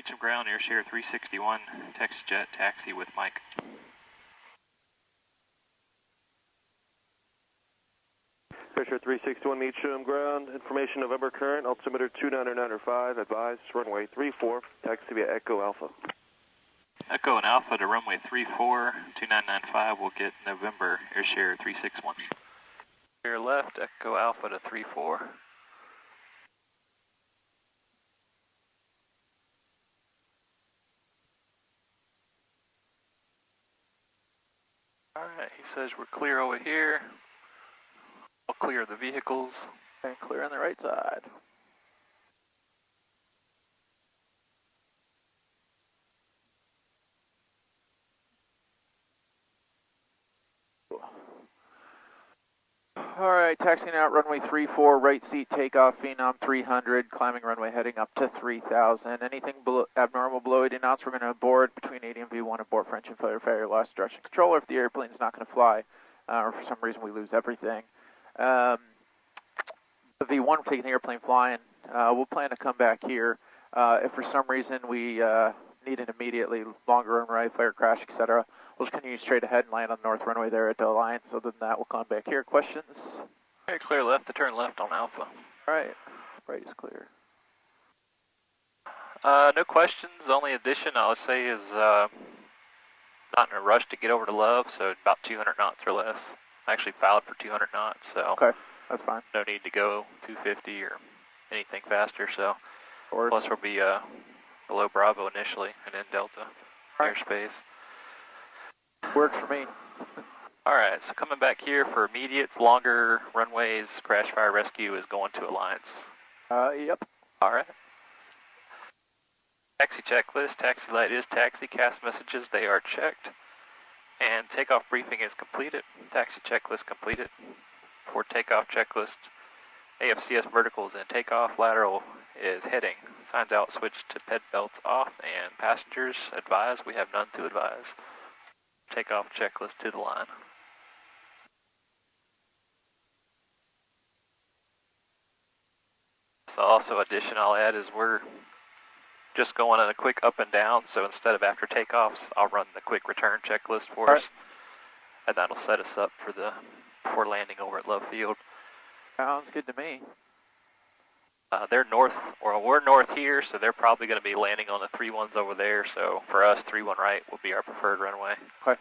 Meacham ground, airshare 361, taxi jet, taxi with Mike. Airshare 361 Meacham ground, information November current, altimeter 29905, advise runway 34, taxi via Echo Alpha. Echo and Alpha to runway 34, 2995, we'll get November, airshare 361. Air left, Echo Alpha to 34. Alright, he says we're clear over here. I'll clear the vehicles. And clear on the right side. Alright, taxiing out runway 34, right seat takeoff, Phenom 300, climbing runway heading up to 3000. Anything abnormal below 80 knots, we're going to board between 80 and V1, abort French and failure, lost direction control, or if the airplane's not going to fly, or for some reason we lose everything. The V1, we're taking the airplane flying. We'll plan to come back here. If for some reason we need an immediately longer runway, flare crash, etc., we'll just continue straight ahead and land on the north runway there at the Alliance. Other than that, we'll come back here. Questions? Very clear left to turn left on Alpha. Alright, right is clear. No questions. The only addition I would say is not in a rush to get over to Love, so about 200 knots or less. I actually filed for 200 knots, so okay, that's fine. No need to go 250 or anything faster. So plus we'll be below Bravo initially, and then Delta airspace. Works for me. Alright, so coming back here for immediate, longer runways, crash fire rescue is going to Alliance. Yep. Alright. Taxi checklist, taxi light is taxi, cast messages, they are checked. And takeoff briefing is completed, taxi checklist completed. For takeoff checklist, AFCS vertical is in takeoff, lateral is heading. Signs out, switch to ped belts off, and passengers advise, we have none to advise. Takeoff checklist to the line. So also addition I'll add is we're just going on a quick up and down, so instead of after takeoffs, I'll run the quick return checklist for us. And that'll set us up for before landing over at Love Field. Sounds good to me. They're north, or we're north here, so they're probably going to be landing on the 3-1s over there, so for us, 3-1 right will be our preferred runway. Okay.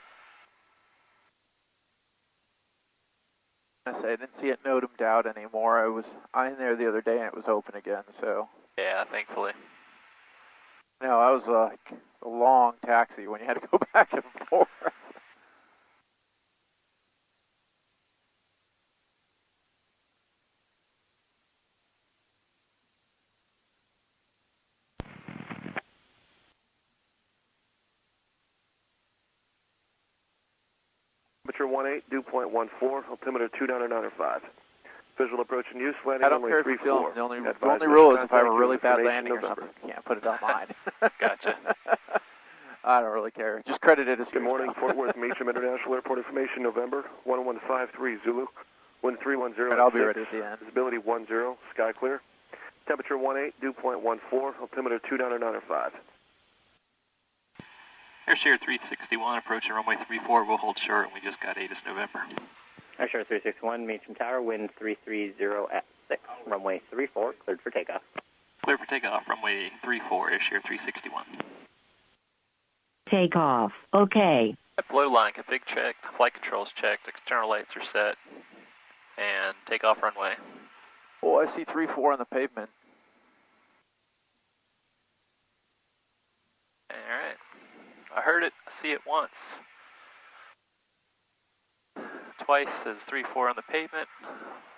I didn't see it notamed out anymore. I was in there the other day and it was open again, so. Yeah, thankfully. No, that was like a long taxi when you had to go back and forth. Temperature 18, dew point 14, altimeter 29905. Visual approach in use, landing I don't runway care if you 34. film. The only rule is if I have a really bad landing or something, you can't put it on mine. Gotcha. I don't really care. Just credit it as Good morning, Fort Worth Meacham International Airport information, November 1153 Zulu, wind 310. And I'll be ready at the end. Visibility 10, sky clear. Temperature 18, dew point 14, altimeter 29905. Airshare 361, approaching runway 34, we'll hold short, and we just got ATIS November. Airshare 361, Meacham Tower, wind 330 at 6, runway 34, cleared for takeoff. Clear for takeoff, runway 34, Airshare 361. Takeoff, okay. Below line config checked, flight controls checked, external lights are set, and takeoff runway. Oh, I see 3-4 on the pavement. Alright. I heard it, I see it once. Twice says 3-4 on the pavement.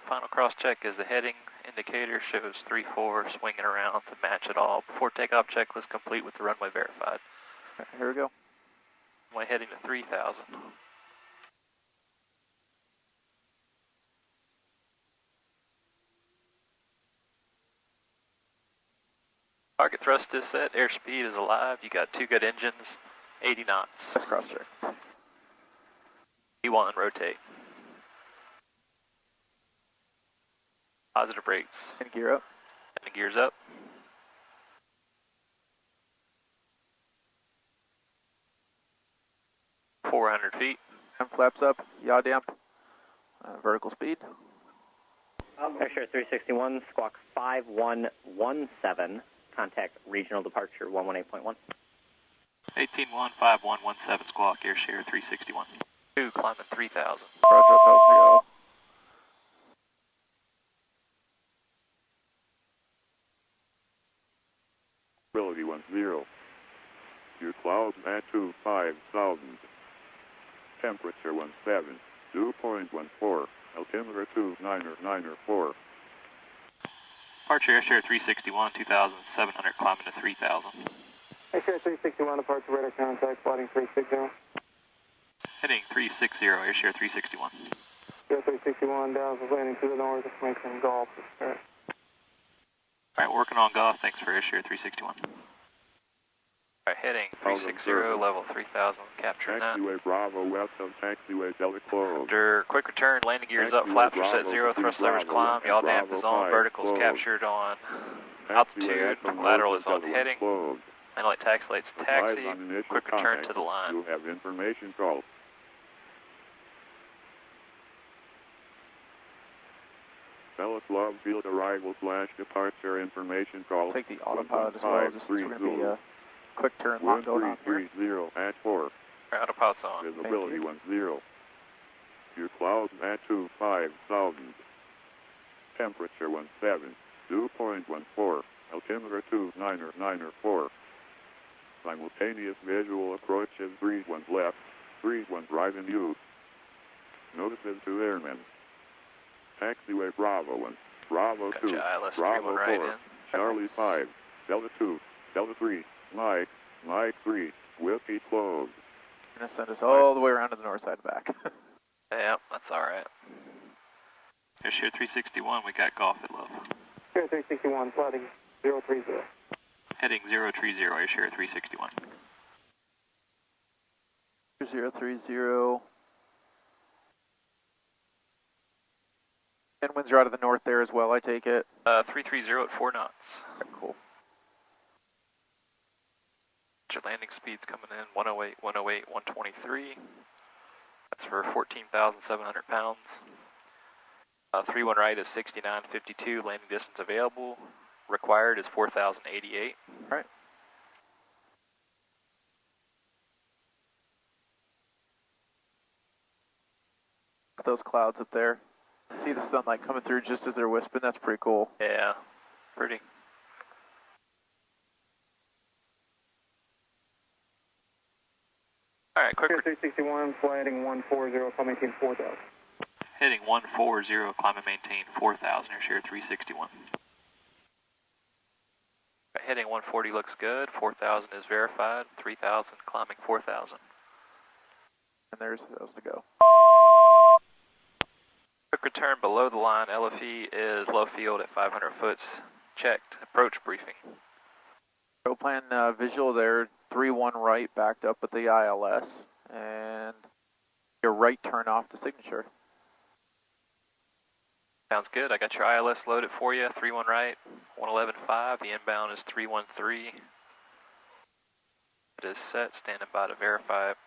Final cross check is the heading indicator shows 3-4 swinging around to match it all. Before takeoff checklist complete with the runway verified. Right, here we go. Runway heading to 3000. Target thrust is set, airspeed is alive, you got 2 good engines, 80 knots. Let's cross check. E1, rotate. Positive brakes. And gear up. And the gears up. 400 feet. Flaps up, yaw damp, vertical speed. Airshare 361, squawk 5117, contact regional departure 118.1. 18-1-5117 squawk, Airshare 361. 2, climbing 3,000. Roger, tells me go. Ability 10. Your clouds at 5,000. Temperature 17. Dew point 14. Altimeter 2994. Departure Airshare 361, 2,700, climbing to 3,000. Airshare 361, departure radar contact, flighting 360. Heading 360, Airshare 361. Air 361, Dallas is landing to the north, information golf. Alright, we're working on golf, thanks for Airshare 361. Alright, heading 360, level 3,000, capturing that. Taxiway Bravo west of taxiway Delta closed. After quick return, landing gears up, flaps are set 0, thrust levers climb, yaw damp is on, vertical is captured on altitude, lateral is on heading, and light taxi lights taxi, quick return to the line. You have information call. Dallas Love Field arrival / departure information call. Take the autopilot as well, just since we're going to be a quick turn long going on here. 1330 at 4. Alright, autopilot's on. Visibility 10. Your clouds at 5,000. Temperature 17. Dew point 14. Altimeter 2994. Simultaneous visual approach of 31 left, 31 right in use. Notices to airmen. Taxiway Bravo 1, Bravo 2, ILS Bravo 4, right in. Charlie 5, Delta 2, Delta 3, Mike 3, Whiskey closed. Going to send us all the way around to the north side and back. Yeah, that's alright. Airshare 361, we got golf at love. Air 361, flighting 030. Heading 030, Airshare 361. 030. And winds are out of the north there as well, I take it. 330 at 4 knots. Okay, cool. Your landing speed's coming in 108, 108, 123. That's for 14,700 pounds. 31 right is 6952. Landing distance available. Required is 4,088. All right. Those clouds up there. See the sunlight coming through just as they're wisping. That's pretty cool. Yeah, pretty. All right, quick. 361, flighting 140, call maintain 4,000. Heading 140, climb and maintain 4,000, Airshare 361. Right, heading 140 looks good, 4,000 is verified, 3,000 climbing 4,000. And there's those to go. Quick return below the line, LFE is low field at 500 foot, checked, approach briefing. Go plan visual there, 3-1 right, backed up with the ILS, and your right turn off to signature. Sounds good, I got your ILS loaded for you, 3-1 right, 111.5, the inbound is 313. It is set, standing by to verify it.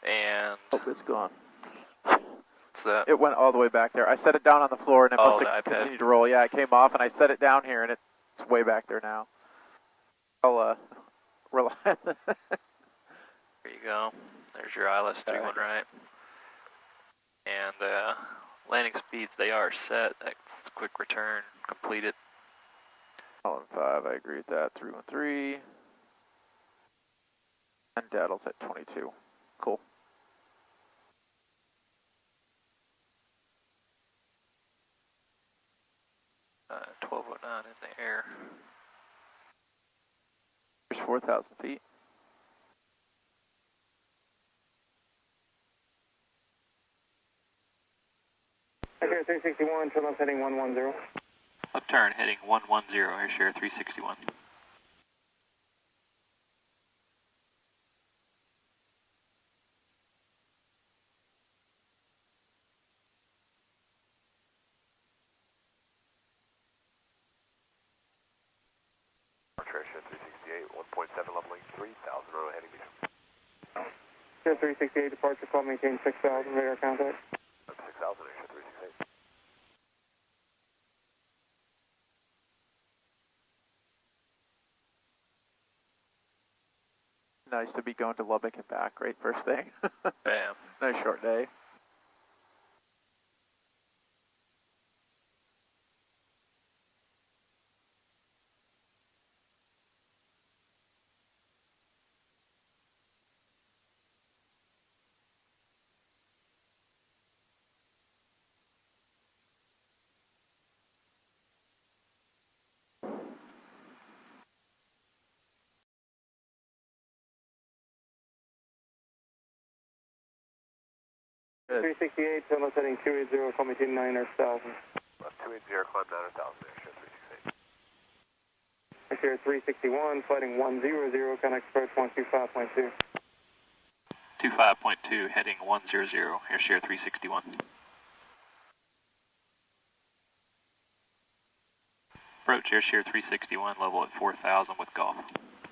And... Oh, it's gone. What's that? It went all the way back there. I set it down on the floor and it must have continued to roll. Yeah, it came off and I set it down here and it's way back there now. I'll rely on that. There you go. There's your ILS 3-1 right. And landing speeds, they are set. That's quick return, completed. All in 5, I agree with that. 313. And Daddle's at 22. Cool. Uh, 1209 in the air. There's 4,000 feet. Air 361, turn left heading 110. Upturn heading 110, Airshare 361. Airshare 368, 1.7 leveling 3,000, runway heading Meacham. Airshare 368 departure call, maintain 6,000 radar contact. 6,000, Airshare 368. Nice to be going to Lubbock and back, great first thing. Bam. Nice short day. Good. 368, Phenom heading 280, call maintain 9,000. 280, climb 9,000, Airshare 368. Airshare 361, flighting 100, connect approach 125.2. 25.2, heading 100, Airshare 361. Approach Airshare 361, level at 4,000 with golf.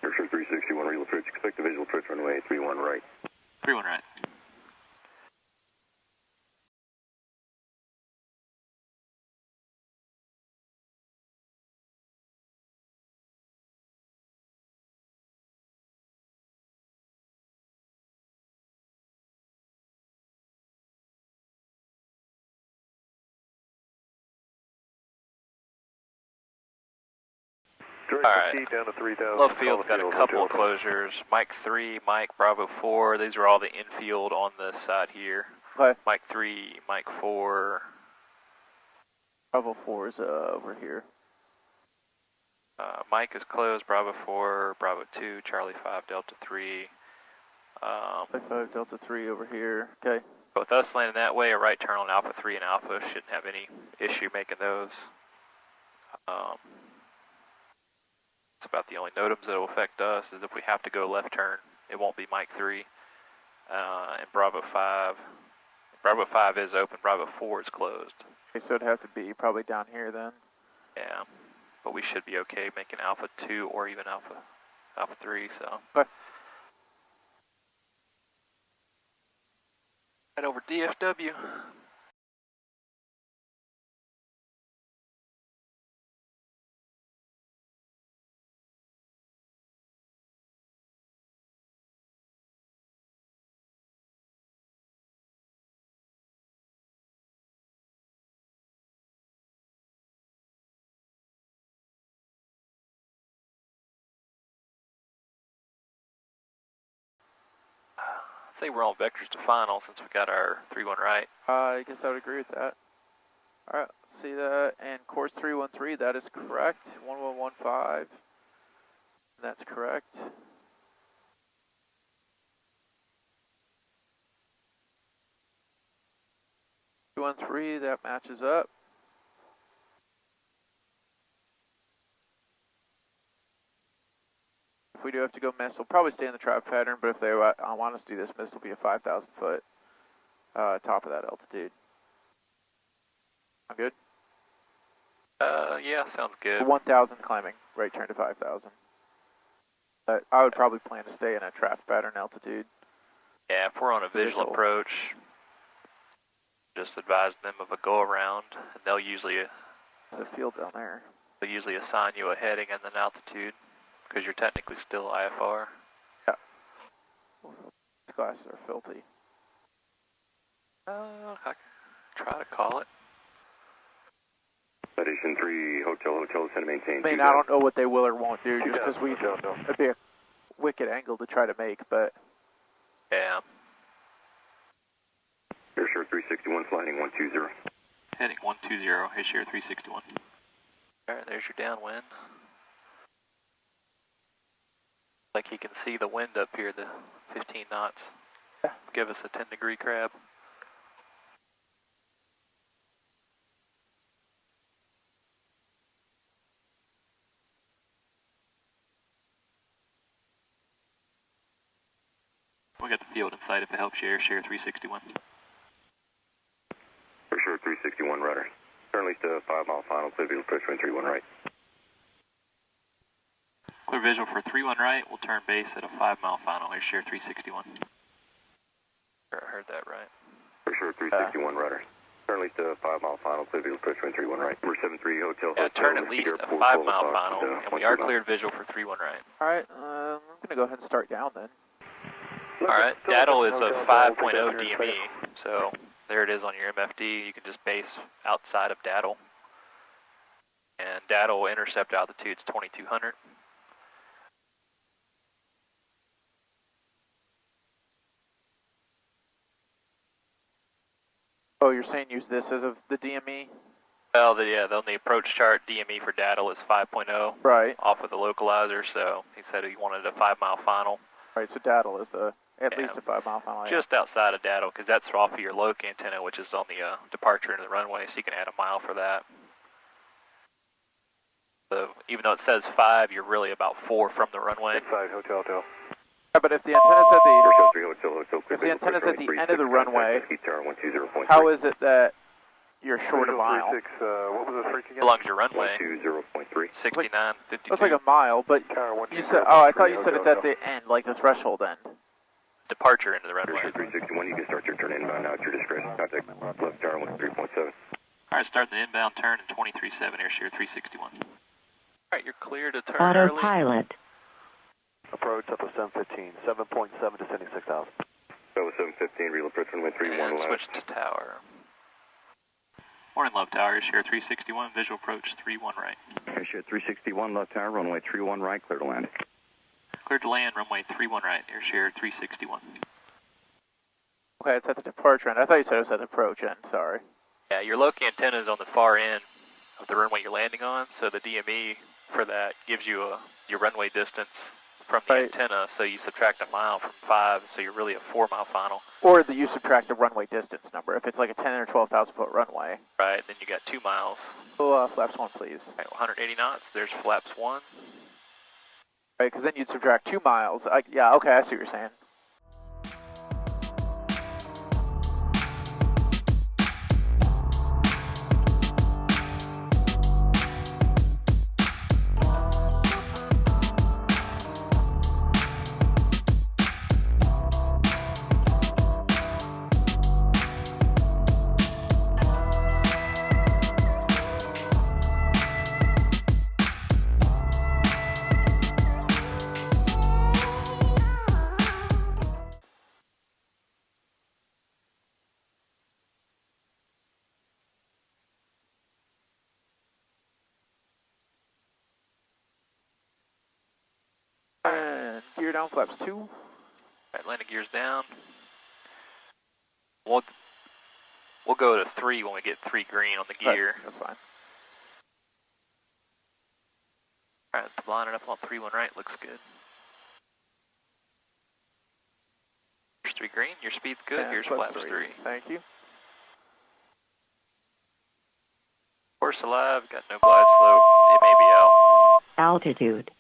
Airshare 361, real approach. Expect a visual approach runway 31 right. 31 right. Alright, down to 3,000. Love Field's got a couple of closures. Mike 3, Mike Bravo 4. These are all the infield on this side here. Okay. Mike 3, Mike 4. Bravo 4 is over here. Mike is closed, Bravo 4, Bravo 2, Charlie 5, Delta 3. 5 Delta 3 over here. Okay. With us landing that way, a right turn on Alpha 3 and Alpha shouldn't have any issue making those. It's about the only NOTAMs that will affect us is if we have to go left turn, it won't be Mike 3. And Bravo 5. Bravo 5 is open, Bravo 4 is closed. Okay, so it'd have to be probably down here then. Yeah, but we should be okay making Alpha 2 or even Alpha 3, so. Okay. Head over DFW. I'd say we're on vectors to final since we got our 3-1 right. I guess I would agree with that. Alright, let's see that. And course 313, that is correct. 1115. That's correct. Three, that matches up. If we do have to go miss, we'll probably stay in the trap pattern, but if they want us to do this miss, will be a 5,000 foot top of that altitude. I'm good? Yeah, sounds good. 1,000 climbing, right turn to 5,000. But I would probably plan to stay in a trap pattern altitude. Yeah, if we're on a visual approach, just advise them of a go around, and they'll usually the field down there. They'll usually assign you a heading and an altitude, because you're technically still IFR. Yeah. These glasses are filthy. I can try to call it. Edition 3, Hotel, send maintain. I mean, I don't know what they will or won't do, just because it'd be a wicked angle to try to make, but. Yeah. Airshare 361, flying 120. Heading 120, Airshare 361. Alright, there's your downwind. Like you can see the wind up here, the 15 knots. Yeah. Give us a 10-degree crab. We got the field in sight if it helps you, Airshare 361. Airshare 361, rudder. Currently to 5 mile final, clear visual approach wind 31 right. Clear visual for 31 right, we'll turn base at a 5 mile final, Airshare 361. Sure, I heard that right. For sure, 361 rudder. Turn at least a 5 mile final, clear visual approach 31 right. Number 73 Hotel. Yeah, turn at least a 5 mile final, and we are cleared visual for 31 right. Alright, I'm going to go ahead and start down then. Alright, Daddle is a 5.0 DME, so there it is on your MFD. You can just base outside of Daddle. And Daddle intercept altitude is 2200. Oh, you're saying use this as of the DME? Well, yeah, on the approach chart, DME for Daddle is 5.0. Right. Off of the localizer, so he said he wanted a 5 mile final. Right, so Daddle is at least a 5 mile final. Just outside of Daddle, because that's off of your loc antenna, which is on the departure into the runway, so you can add a mile for that. So even though it says 5, you're really about 4 from the runway. Inside Hotel. Yeah, but if the antenna's at the end of the runway, how is it that you're short a mile? What was the freak again? Along your runway, 120.3. 69, 52. Looks like a mile, but you said, oh, I thought you said it's at the end, like the threshold end. Departure into the runway. 361, you can start your turn inbound now at your discretion. Contact left tower 13.7. Alright, start the inbound turn in 23.7, airshear 361. Alright, you're clear to turn Autopilot. Approach up to 715, 7.7 descending 6,000. So 715, real approach runway 31 and left. switch to tower. Morning, Love Tower, airshear 361, visual approach 31 right. Airshear 361, left tower, runway 31 right, clear to land. Cleared to land, runway 31 right, airshear 361. Okay, it's at the departure end. I thought you said it was at the approach end, sorry. Yeah, your loc antenna is on the far end of the runway you're landing on, so the DME for that gives you your runway distance from the antenna, so you subtract a mile from 5, so you're really a 4 mile final. Or you subtract the runway distance number, if it's like a 10 or 12,000 foot runway. Right, then you got 2 miles. Oh, flaps 1, please. Right, 180 knots, there's flaps 1. Right, because then you'd subtract 2 miles. Yeah, okay, I see what you're saying. And gear down, flaps 2. Right, landing gears down. We'll go to 3 when we get 3 green on the gear. Right, that's fine. Alright, line it up on 3-1 right, looks good. Here's 3 green, your speed's good, And here's flaps 3. Thank you. Course alive, got no glide slope, it may be out. Altitude.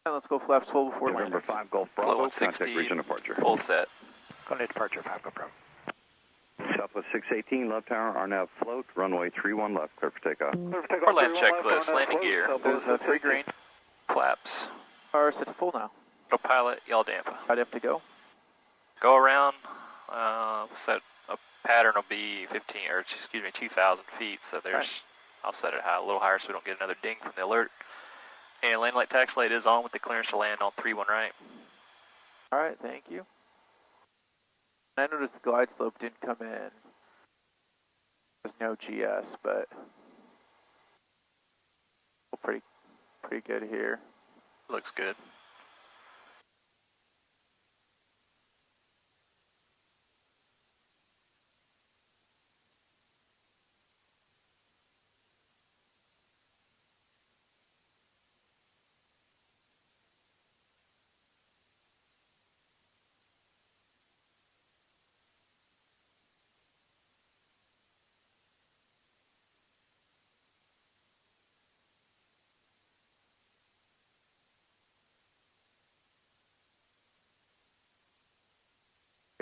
And let's go flaps full before landing. November 5 Golf Low Bravo, 160, contact region departure. full set. Going to departure, 5 Pro. Southwest 618, left tower, RNAV float, runway 31 left, clear for takeoff. Or land checklist, landing gear, There's 3 green. flaps. Are set to full now. Autopilot, y'all damp. I'd have to go. Go around, set a pattern will be 2,000 feet, so there's, Right. I'll set it high, a little higher so we don't get another ding from the alert. And land light taxi light is on with the clearance to land on 3-1 right. Alright, thank you. I noticed the glide slope didn't come in. There's no GS, but pretty good here. Looks good.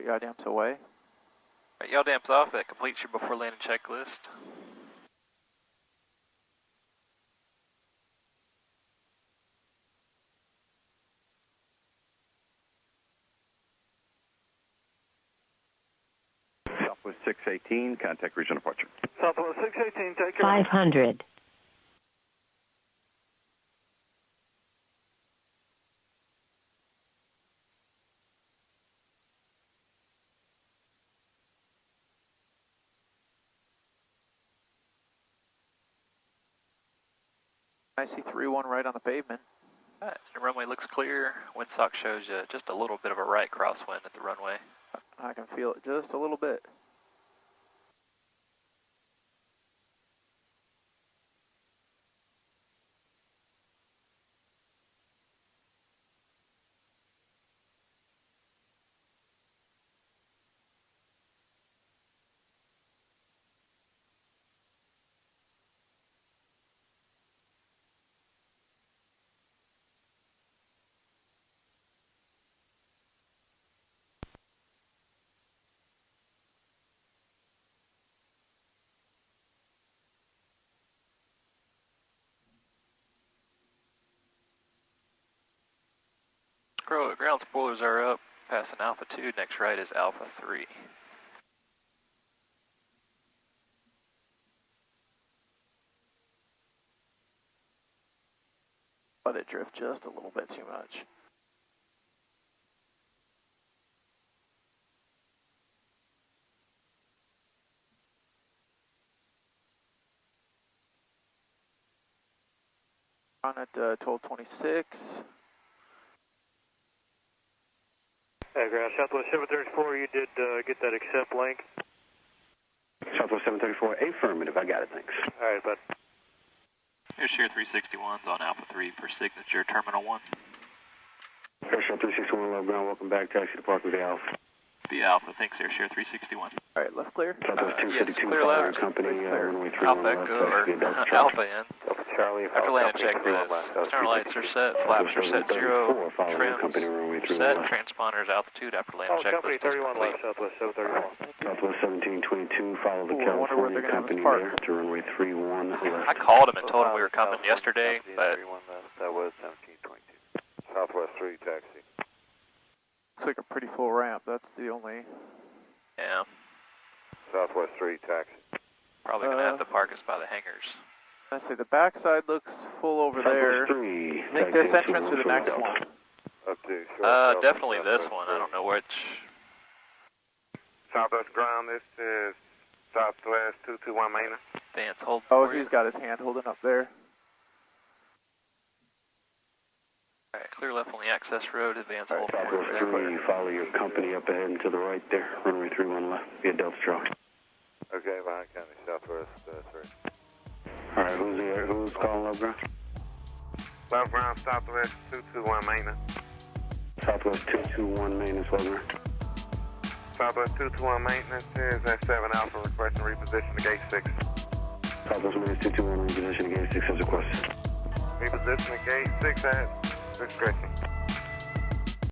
Yaw damps away. Right, yaw damps off, that completes your before landing checklist. Southwest 618, contact regional departure. Southwest 618, take care. 500. I see 3-1 right on the pavement. Alright, the runway looks clear. Windsock shows you just a little bit of a right crosswind at the runway. I can feel it just a little bit. Ground spoilers are up. Passing Alpha 2. Next right is Alpha 3. Let it drift just a little bit too much. On at 1226. Hey, ground, Southwest 734, you did get that accept link? Southwest 734, affirmative. I got it, thanks. All right, bud. Here's Share 361s on Alpha 3 for signature, Terminal 1. Airshare 361, low ground, welcome back. Taxi to Park with the Alpha. The Alpha, thanks, Air Share 361. Alright, left clear. Southwest Yes, 252, clear following left. company, runway 31 Alpha left, Echo, or taxi to Delta Alpha in. Charlie, After landing checklist, external lights are set, flaps are set 0, trims set, transponders altitude after landing company checklist is 31 complete. left, Southwest 731. Southwest 1722, follow the Ooh, I wonder where they're California gonna have us company parked. there to runway 31 left. I called him and told him we were coming yesterday, but That was 1722. Southwest 3, taxi. Looks like a pretty full ramp. That's the only. yeah, Southwest 3, taxi. probably going to have to park us by the hangars. I say the backside looks full over there. Southwest 3, I think this entrance or the next one. Up to Definitely this one. I don't know which. Southwest ground, this is Southwest 221 maintenance. Vance, hold Oh, for you. he's got his hand holding up there. Alright, clear left on the access road, advance hold for Southwest you. 3, follow your company up ahead and to the right there, runway 31 left, via Delta Charlie. Okay, Vine County, Southwest 3. Alright, who's calling up ground? Left ground, Southwest 221 maintenance. Southwest 221 maintenance, low ground. Southwest 221 maintenance is at 7 Alpha, requesting reposition to gate 6. Southwest maintenance 221, reposition to gate 6 as requested. Reposition to gate 6 at discretion.